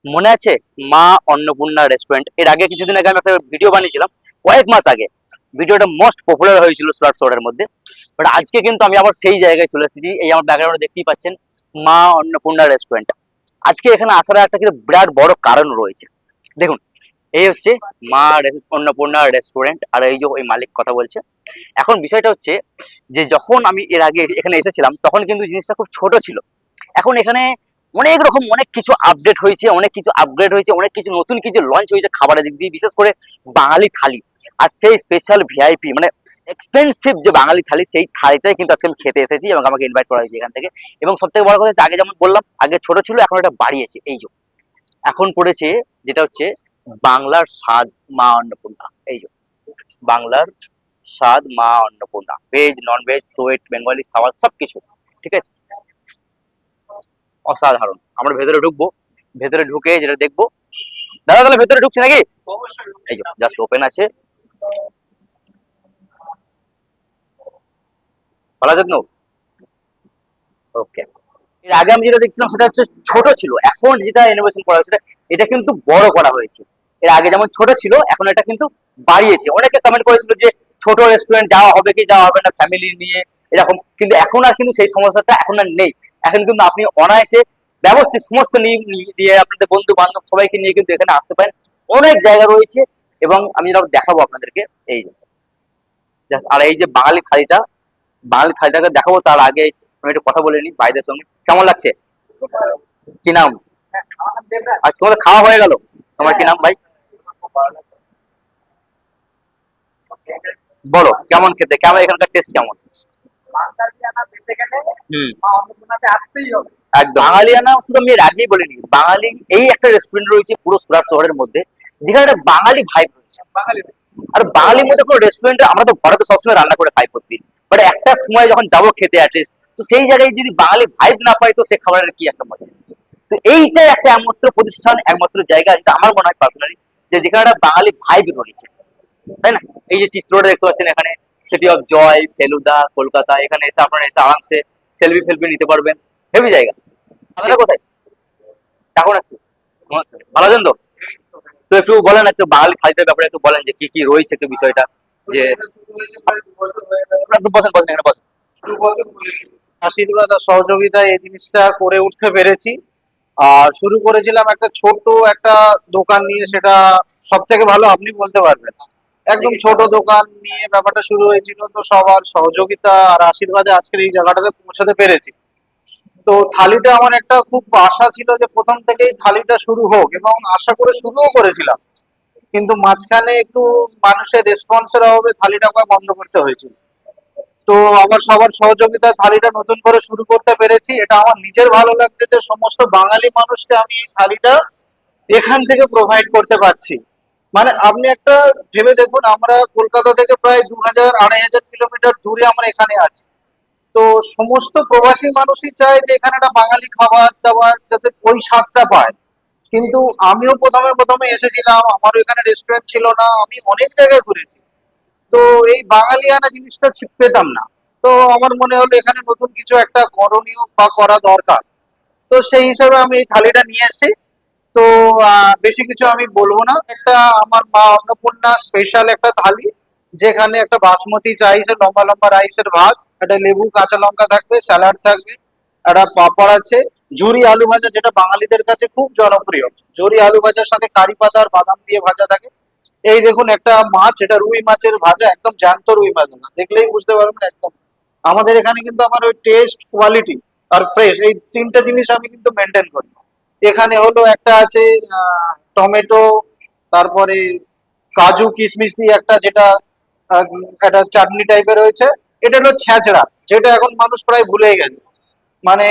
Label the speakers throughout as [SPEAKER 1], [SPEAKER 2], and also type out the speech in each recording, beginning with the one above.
[SPEAKER 1] মনে আছে? মা অন্নপূর্ণা রেস্টুরেন্ট। এর আগে কিছুদিন আগে আমি একটা ভিডিও বানিয়েছিলাম, কয়েক মাস আগে। ভিডিওটা মোস্ট পপুলার হয়েছিল স্লট শহরের মধ্যে। বাট আজকে কিন্তু আমি আবার সেই জায়গায় চলে এসেছি। এই আমার ব্যাকগ্রাউন্ডে দেখতেই পাচ্ছেন, মা অন্নপূর্ণা রেস্টুরেন্ট। আজকে এখানে আসার একটা কিন্তু বিরাট বড় কারণ রয়েছে। দেখুন, এই হচ্ছে মা অন্নপূর্ণা রেস্টুরেন্ট, আর এই যে ওই মালিক কথা বলছে। এখন বিষয়টা হচ্ছে যে যখন আমি এর আগে এখানে এসেছিলাম তখন কিন্তু জিনিসটা খুব ছোট ছিল। এখন এখানে অনেক রকম অনেক কিছু আপডেট হয়েছে, অনেক কিছু আপগ্রেড হয়েছে, অনেক কিছু নতুন কিছু লঞ্চ হয়েছে খাবারের দিক দিয়ে, বিশেষ করে বাঙালি থালি। আর সেই স্পেশাল ভিআইপি মানে এক্সপেন্সিভ যে বাঙালি থালি, সেই থালিটাই কিন্তু আজকে আমি খেতে এসেছি এবং আমাকে ইনভাইট করা হয়েছে এখান থেকে। এবং সব থেকে বড় কথা হচ্ছে, আগে যেমন বললাম আগে ছোট ছিল, এখন এটা বাড়িয়েছে। এই যে এখন পড়েছে যেটা হচ্ছে বাংলার স্বাদ মা অন্নপূর্ণা। এই যে বাংলার স্বাদ মা Annapurna, veg non veg sweet Bengali sour সবকিছু। ঠিক আছে, অসাধারণ। আমরা ভেতরে ঢুকবো, ভেতরে ঢুকে যেটা দেখবো, দাদা তাহলে ভেতরে ঢুকছে নাকি? এই যে জাস্ট ওপেন আছে, বলা যাক। ওকে। এর আগে আমি যেটা দেখছিলাম সেটা হচ্ছে ছোট ছিল, এখন যেটা ইনোভেশন করা হয়েছে এটা কিন্তু বড় করা হয়েছে। এর আগে যেমন ছোট ছিল, এখন এটা কিন্তু বাড়িয়েছে। অনেকে কমেন্ট করেছিল যে ছোট রেস্টুরেন্ট যাওয়া হবে কি যাওয়া হবে না ফ্যামিলি নিয়ে এরকম, কিন্তু এখন আর কিন্তু সেই সমস্যাটা এখন আর নেই। এখন কিন্তু আপনি অনায়াসে ব্যবস্থিত সমস্ত নিয়ে আপনাদের বন্ধু বান্ধব সবাইকে নিয়ে কিন্তু এখানে আসতে পারেন। অনেক জায়গা রয়েছে এবং আমি যেটা দেখাবো আপনাদেরকে। এই যে জাস্ট, আর এই যে বাঙালি থালিটাকে দেখাবো তার আগে আমি একটু কথা বলে নিই ভাইদের সঙ্গে। কেমন লাগছে? কি নাম? আজ তোমাদের খাওয়া হয়ে গেল? তোমার কি নাম ভাই? বলো কেমন খেতে, কেমন এখানকার টেস্ট কেমন? হুম, একদম বাঙালিয়ানা। শুধু আমি এর আগেই বলিনি, বাঙালি এই একটা রেস্টুরেন্ট রয়েছে পুরো সুরাট শহরের মধ্যে, যেখানে একটা বাঙালি ভাইব রয়েছে। আর বাঙালির মধ্যে কোনো রেস্টুরেন্টে, আমরা তো ঘরে তো সবসময় রান্না করে খাই প্রতিদিন, বাট একটা সময় যখন যাবো খেতে অ্যাটলিস্ট, তো সেই জায়গায় যদি বাঙালি ভাইব না পাই তো সে খাবারের কি একটা মজা। তো এইটাই একটা একমাত্র প্রতিষ্ঠান, একমাত্র জায়গা যেটা আমার মনে হয় পার্সোনালি, যে যেখানে একটা বাঙালি ভাইব রয়েছে, তাই না? এই যে চিত্রটা দেখতে পাচ্ছেন এখানে, city of joy Feluda Kolkata, এখানে এসে আপনারা এসে আরামসে সেলফি ফেলফি নিতে পারবেন। হেভি জায়গা। আপনারা কোথায়? এখন একটু ভালো আছেন তো? তো একটু বলেন, একটু বাঙালি খাদ্যের ব্যাপারে একটু বলেন যে কি কি রয়েছে একটু বিষয়টা, যে একটু বসেন বসেন এখানে বসেন।
[SPEAKER 2] আশীর্বাদ আর সহযোগিতায় এই জিনিসটা করে উঠতে পেরেছি। আর শুরু করেছিলাম একটা ছোট একটা দোকান নিয়ে, সেটা সব থেকে ভালো আপনি বলতে পারবেন। একদম ছোট দোকান নিয়ে ব্যাপারটা শুরু হয়েছিল, তো সবার সহযোগিতা আর আশীর্বাদে আজকের এই জায়গাটাতে পৌঁছাতে পেরেছি। তো থালিটা আমার একটা খুব আশা ছিল যে প্রথম থেকেই থালিটা শুরু হোক, এবং আশা করে শুরুও করেছিলাম, কিন্তু মাঝখানে একটু মানুষের রেসপন্সের অভাবে থালিটা আবার বন্ধ করতে হয়েছিল। তো আবার সবার সহযোগিতায় থালিটা নতুন করে শুরু করতে পেরেছি। এটা আমার নিজের ভালো লাগছে যে সমস্ত বাঙালি মানুষকে আমি এই থালিটা এখান থেকে প্রোভাইড করতে পারছি। মানে আপনি একটা ভেবে দেখুন, আমরা কলকাতা থেকে প্রায় 2,000 2,500 কিলোমিটার দূরে আমরা এখানে আছি। তো সমস্ত প্রবাসী মানুষই চায় যে এখানে একটা বাঙালি খাবার দাবার যাতে ওই স্বাদটা পায়। কিন্তু আমিও প্রথমে প্রথমে এসেছিলাম, আমারও এখানে রেস্টুরেন্ট ছিল না, আমি অনেক জায়গায় ঘুরেছি, তো এই বাঙালিয়ানা জিনিসটা পেতাম না। তো আমার মনে হলো এখানে নতুন কিছু একটা করণীয় বা করা দরকার। তো সেই হিসাবে আমি এই থালিটা নিয়ে এসেছি। তো বেশি কিছু আমি বলবো না, একটা আমার মা অন্নপূর্ণা স্পেশাল একটা থালি, যেখানে একটা বাসমতি রাইসের লম্বা লম্বা রাইসের ভাত, একটা লেবু কাঁচা লঙ্কা থাকবে, স্যালাড থাকবে, একটা পাঁপড় আছে, ঝুরি আলু ভাজা যেটা বাঙালিদের কাছে খুব জনপ্রিয়। ঝুরি আলু ভাজার সাথে কারি পাতা আর বাদাম দিয়ে ভাজা থাকে। এই দেখুন একটা মাছ, এটা রুই মাছের ভাজা, একদম জ্যান্ত রুই মাছ, না দেখলেই বুঝতে পারবেন একদম। আমাদের এখানে কিন্তু আমার ওই টেস্ট কোয়ালিটি আর ফ্রেশ এই তিনটা জিনিস আমি কিন্তু মেনটেন করি। এখানে হলো একটা আছে টমেটো, তারপরে কাজু কিশমিশ দিয়ে একটা যেটা আহ, একটা চাটনি টাইপের রয়েছে। এটা হলো ছ্যাঁচড়া, যেটা এখন মানুষ প্রায় ভুলেই গেছে। মানে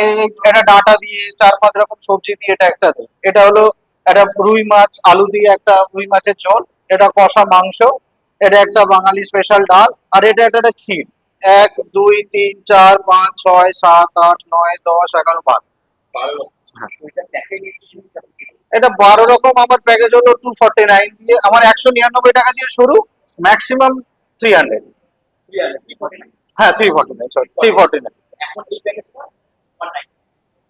[SPEAKER 2] একটা ডাঁটা দিয়ে 4-5 রকম সবজি দিয়ে এটা একটা দেয়। এটা হলো একটা রুই মাছ আলু দিয়ে একটা রুই মাছের ঝোল, এটা কষা মাংস, এটা একটা বাঙালি স্পেশাল ডাল, আর এটা একটা ক্ষীর। 1 2 3 4 5 6 7 8 9 10 11 এটা 12 রকম। আমার প্যাকেজ হলো 249 দিয়ে, আমার 199 টাকা দিয়ে শুরু, ম্যাক্সিমাম 300। হ্যাঁ 349, সরি 349।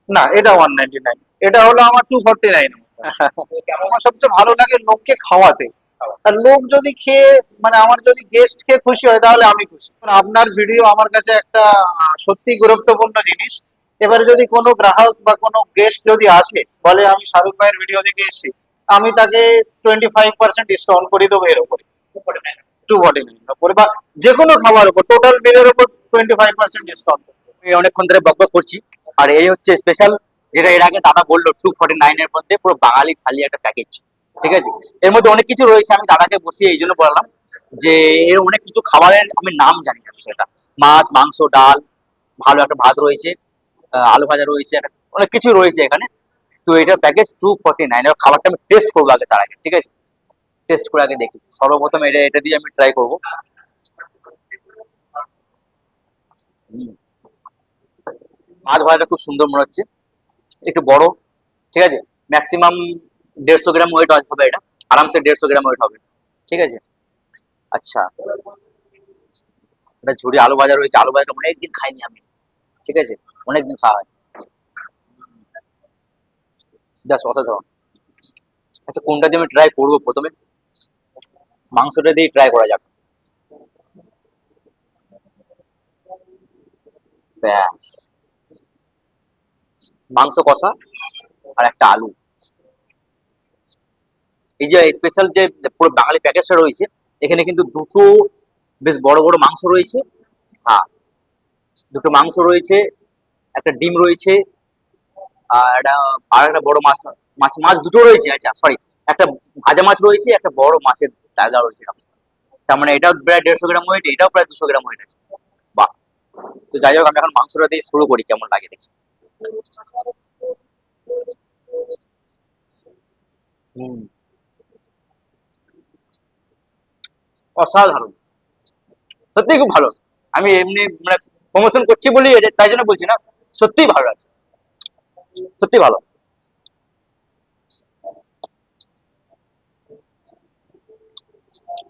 [SPEAKER 2] না এটা 199, এটা হলো আমার 249। আমার সবচেয়ে ভালো লাগে লোককে খাওয়াতে। আর লোক যদি খেয়ে মানে আমার যদি গেস্ট খেয়ে খুশি হয় তাহলে আমি খুশি। কারণ আপনার ভিডিও আমার কাছে একটা সত্যি গুরুত্বপূর্ণ জিনিস। এবারে যদি কোনো গ্রাহক বা কোনো গেস্ট যদি আসে বলে আমি শাহরুখ ভাইয়ের ভিডিও দেখে এসেছি, আমি তাকে 25% ডিসকাউন্ট করে দেবো এর উপরে, 249 উপরে, বা যে কোনো খাবার উপর টোটাল বিলের উপর 25% ডিসকাউন্ট।
[SPEAKER 1] আমি অনেকক্ষণ ধরে বকবক করছি, আর এই হচ্ছে স্পেশাল, যেটা এর আগে দাদা বললো 249 এর মধ্যে পুরো বাঙালি থালি একটা প্যাকেজ। ঠিক আছে, এর মধ্যে অনেক কিছু রয়েছে, আমি দাদাকে বসিয়ে এই জন্য বললাম যে এর অনেক কিছু খাবারের আমি নাম জানি না বিষয়টা। মাছ, মাংস, ডাল, ভালো একটা ভাত রয়েছে, আলু ভাজা রয়েছে, অনেক কিছু রয়েছে এখানে। তো এটা প্যাকেজ 249, এর খাবারটা আমি টেস্ট করবো আগে, তার আগে ঠিক আছে, টেস্ট করে আগে দেখি। সর্বপ্রথম এটা এটা দিয়ে আমি ট্রাই করবো। মাছ ভাজাটা খুব সুন্দর মনে হচ্ছে, একটু বড়। ঠিক আছে, ম্যাক্সিমাম 150 গ্রাম ওয়েট হবে এটা, আরামসে 150 গ্রাম ওয়েট হবে। ঠিক আছে, আচ্ছা, এটা ঝুড়ি আলু ভাজা রয়েছে, আলু ভাজাটা অনেকদিন খাইনি আমি। ঠিক আছে, অনেকদিন খাওয়া হয়, জাস্ট অসাধারণ। আচ্ছা, কোনটা দিয়ে আমি ট্রাই করবো প্রথমে? মাংসটা দিয়ে ট্রাই করা যাক। ব্যাস, মাংস কষা আর একটা আলু। এই যে স্পেশাল যে পুরো বাঙালি প্যাকেজটা রয়েছে, এখানে কিন্তু দুটো বেশ বড় বড় মাংস রয়েছে। হ্যাঁ, দুটো মাংস রয়েছে, একটা ডিম রয়েছে, আর একটা বড় মাছ, মাছ মাছ দুটো রয়েছে। আচ্ছা সরি, একটা ভাজা মাছ রয়েছে, একটা বড় মাছের জায়গা রয়েছে এরকম। তার মানে এটাও প্রায় 150 গ্রাম ওয়েট, এটাও প্রায় 200 গ্রাম ওয়েট আছে। বাহ। তো যাই হোক, আমি এখন মাংসটা দিয়ে শুরু করি, কেমন লাগে দেখি। হুম, অসাধারণ, সত্যি খুব ভালো। আমি এমনি মানে প্রমোশন করছি বলি তাই জন্য বলছি না, সত্যিই ভালো আছে, সত্যি ভালো।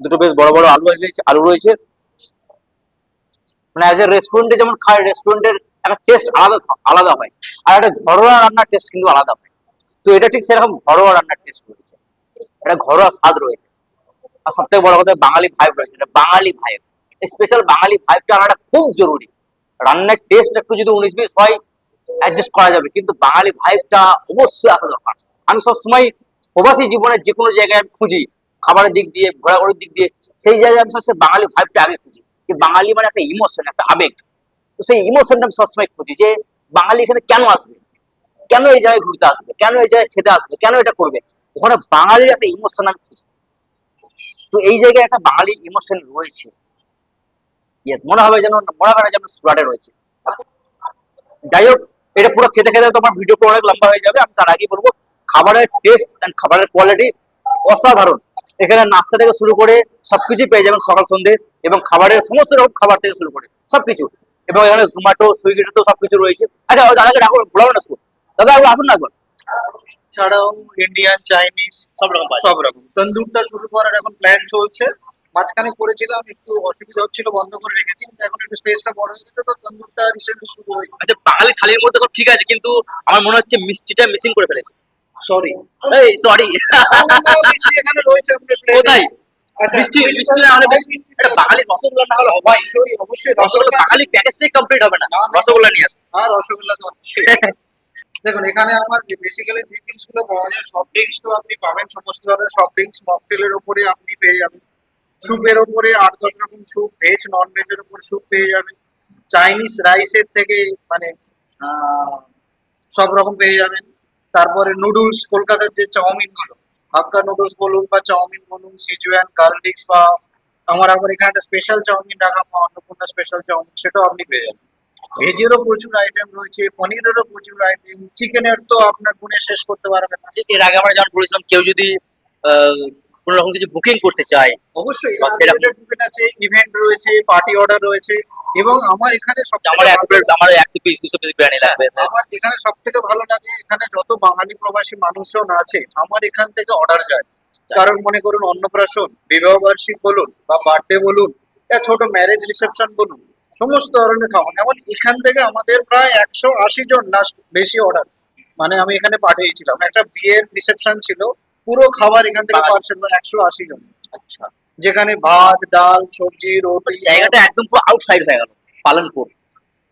[SPEAKER 1] দুটো বেশ বড় বড় আলু আছে, আলু রয়েছে। মানে অ্যাজ এ রেস্টুরেন্টে যেমন খায়, রেস্টুরেন্টের একটা টেস্ট আলাদা আলাদা হয়, আর একটা ঘরোয়া রান্নার টেস্ট কিন্তু আলাদা হয়। তো এটা ঠিক সেরকম ঘরোয়া রান্নার টেস্ট রয়েছে, এটা ঘরোয়া স্বাদ রয়েছে। আর সব থেকে বড় কথা, বাঙালি ভাইব রয়েছে, এটা বাঙালি ভাইব, স্পেশাল বাঙালি ভাইবটা আনাটা খুব জরুরি। রান্নার টেস্ট একটু যদি 19-20 হয় অ্যাডজাস্ট করা যাবে, কিন্তু বাঙালি ভাইবটা অবশ্যই আসা দরকার। আমি সবসময় প্রবাসী জীবনের যে কোনো জায়গায় আমি খুঁজি, খাবারের দিক দিয়ে, ঘোরাঘুরির দিক দিয়ে, সেই জায়গায় আমি সবসময় বাঙালি ভাইবটা আগে খুঁজি। যে বাঙালি মানে একটা ইমোশন, একটা আবেগ। তো সেই ইমোশনটা আমি সবসময় খুঁজি, যে বাঙালি এখানে কেন আসবে, কেন এই জায়গায় ঘুরতে আসবে, কেন এই জায়গায় খেতে আসবে, কেন এটা করবে। ওখানে বাঙালির একটা ইমোশন আমি খুঁজি। তো এই জায়গায় একটা বাঙালি ইমোশন রয়েছে। ইয়েস, মনে হবে যেন, মনে হয় না যেন সুরাটে রয়েছে। যাই হোক, এটা পুরো খেতে খেতে তোমার ভিডিও অনেক লম্বা হয়ে যাবে। আমি তার আগেই বলবো, খাবারের টেস্ট এন্ড খাবারের কোয়ালিটি অসাধারণ। এখানে নাস্তা থেকে শুরু করে সবকিছু পেয়ে যাবেন সকাল সন্ধ্যে, এবং খাবারের সমস্ত রকম খাবার থেকে শুরু করে সবকিছু। এবং এখানে জোম্যাটো, সুইগিতে তো সবকিছু রয়েছে। আচ্ছা, দাদাকে ডাকো, বলো না শুনুন। দাদা একবার আসুন না একবার।
[SPEAKER 2] ছাড়াও ইন্ডিয়ান, চাইনিজ
[SPEAKER 1] সব রকম পাওয়া
[SPEAKER 2] সব
[SPEAKER 1] যায়।
[SPEAKER 2] রকম। তন্দুরটা শুরু করার এখন প্ল্যান চলছে। মাঝখানে করেছিলাম, একটু অসুবিধা হচ্ছিল, বন্ধ করে রেখেছি, কিন্তু এখন একটু স্পেসটা বড় হয়ে গেছে, তো তন্দুরটা রিসেন্টলি শুরু হয়েছে।
[SPEAKER 1] আচ্ছা, বাঙালি থালির মধ্যে সব ঠিক আছে, কিন্তু আমার মনে হচ্ছে মিষ্টিটা মিসিং করে ফেলেছে।
[SPEAKER 2] সরি।
[SPEAKER 1] এই সরি।
[SPEAKER 2] মিষ্টি এখানে রয়েছে আপনার প্লেটে।
[SPEAKER 1] কোথায়
[SPEAKER 2] আচ্ছা,
[SPEAKER 1] মিষ্টি? মিষ্টি না হলে বেশ একটা বাঙালি রসগোল্লা না হলে হয়।
[SPEAKER 2] অবশ্যই অবশ্যই
[SPEAKER 1] রসগোল্লা
[SPEAKER 2] রসগোল্লা আছে।
[SPEAKER 1] বাঙালি প্যাকেজটাই কমপ্লিট হবে না,
[SPEAKER 2] না, না,
[SPEAKER 1] রসগোল্লা নিয়ে আসুন।
[SPEAKER 2] আর রসগোল্লা তো আছে। দেখুন, এখানে আমার বেসিক্যালি যে জিনিসগুলো পাওয়া যায়, সফট ড্রিঙ্কস তো আপনি পাবেন, সমস্ত ধরনের সফট ড্রিঙ্কস মকটেলের ওপরে আপনি পেয়ে যাবেন। স্যুপের ওপরে 8-10 রকম স্যুপ, ভেজ নন ভেজের ওপর স্যুপ পেয়ে যাবেন। চাইনিজ রাইসের থেকে মানে আহ, সব রকম পেয়ে যাবেন। তারপরে নুডলস, কলকাতার যে চাউমিন গুলো, হাক্কা নুডলস বলুন বা চাউমিন বলুন, সিজুয়ান, গার্লিক্স, বা আমার আবার এখানে একটা স্পেশাল চাউমিন রাখা, অন্নপূর্ণা স্পেশাল চাউমিন, সেটাও আপনি পেয়ে যাবেন। ভেজেরও প্রচুর আইটেম রয়েছে, পনিরেরও প্রচুর আইটেম, চিকেনের তো আপনার গুণে শেষ করতে পারবেন না।
[SPEAKER 1] এর আগে আমরা যেমন বলেছিলাম, কেউ যদি আহ, কোনো রকম কিছু বুকিং করতে চায়
[SPEAKER 2] অবশ্যই
[SPEAKER 1] বা সেরকম,
[SPEAKER 2] আনলিমিটেড বুফেট আছে, ইভেন্ট রয়েছে, পার্টি অর্ডার রয়েছে। এবং আমার এখানে সব
[SPEAKER 1] আমার
[SPEAKER 2] থেকে
[SPEAKER 1] এক প্লেট, আমার 100 পিস 200 পিস বিরিয়ানি লাগবে।
[SPEAKER 2] আমার এখানে সব থেকে ভালো লাগে, এখানে যত বাঙালি প্রবাসী মানুষজন আছে আমার এখান থেকে অর্ডার যায়। কারণ মনে করুন অন্নপ্রাশন, বিবাহ বার্ষিক বলুন বা বার্থডে বলুন, বা ছোট ম্যারেজ রিসেপশন বলুন, সমস্ত ধরনের খাবার। এমন এখান থেকে আমাদের প্রায় 180 জন লাস্ট বেশি অর্ডার, মানে আমি এখানে পাঠিয়েছিলাম, একটা বিয়ের রিসেপশন ছিল, পুরো খাবার এখান থেকে
[SPEAKER 1] বাঙালি।
[SPEAKER 2] পার্সেল, 180 জন,
[SPEAKER 1] আচ্ছা,
[SPEAKER 2] যেখানে ভাত ডাল সবজি রুটি
[SPEAKER 1] জায়গাটা একদম পুরো আউটসাইড হয়ে গেল, পালনপুর।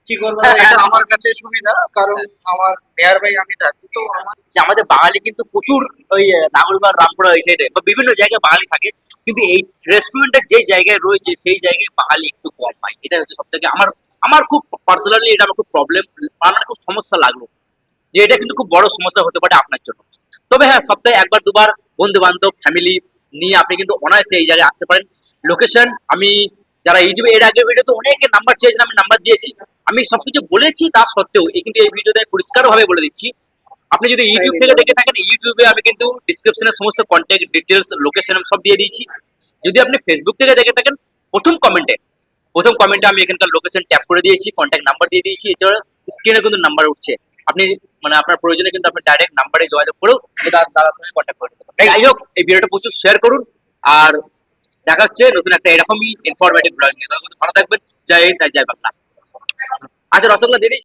[SPEAKER 2] কি করবো,
[SPEAKER 1] হ্যাঁ,
[SPEAKER 2] এটা
[SPEAKER 1] হ্যাঁ।
[SPEAKER 2] আমার কাছে সুবিধা, কারণ আমার নিয়ার বাই আমি থাকি, তো আমার
[SPEAKER 1] যে আমাদের বাঙালি কিন্তু প্রচুর ওই নাগরবাগ রামপুরা ওই সাইডে বা বিভিন্ন জায়গায় বাঙালি থাকে, কিন্তু এই রেস্টুরেন্টের যে জায়গায় রয়েছে সেই জায়গায় বাঙালি একটু কম পাই। এটা হচ্ছে সব থেকে আমার আমার খুব পার্সোনালি এটা আমার খুব প্রবলেম, আমার খুব সমস্যা লাগলো যে এটা কিন্তু খুব বড় সমস্যা হতে পারে আপনার জন্য। তবে হ্যাঁ, সপ্তাহে একবার দুবার বন্ধু বান্ধব ফ্যামিলি নিয়ে আপনি কিন্তু অনায়াসে এই জায়গায় আসতে পারেন। লোকেশন আমি, যারা ইউটিউবে এর আগে ভিডিওতে অনেকে নাম্বার চেয়েছেন, আমি নাম্বার দিয়েছি, আমি সবকিছু বলেছি, তা সত্ত্বেও এই কিন্তু এই ভিডিওতে পরিষ্কার ভাবে বলে দিচ্ছি, আপনি যদি ইউটিউব থেকে দেখে থাকেন, ইউটিউবে আমি কিন্তু ডিসক্রিপশনে সমস্ত কন্ট্যাক্ট ডিটেলস লোকেশন সব দিয়ে দিয়েছি। যদি আপনি ফেসবুক থেকে দেখে থাকেন, প্রথম কমেন্টে আমি এখানকার লোকেশন ট্যাপ করে দিয়েছি, কন্ট্যাক্ট নাম্বার দিয়ে দিয়েছি, এছাড়া স্ক্রিনে কিন্তু নাম্বার উঠছে। আপনি মানে আপনার প্রয়োজনে কিন্তু আপনি ডাইরেক্ট নাম্বারে যোগাযোগ করেও দাদার সঙ্গে কন্ট্যাক্ট করে নিতে পারেন। যাই হোক, এই ভিডিওটা প্রচুর শেয়ার করুন, আর দেখা হচ্ছে নতুন একটা এরকমই ইনফরমেটিভ ব্লগ নিয়ে। ততক্ষণ ভালো থাকবেন। জয় হিন্দ, জয় বাংলা। আচ্ছা, রসগোল্লা দিয়ে দিয়েছি।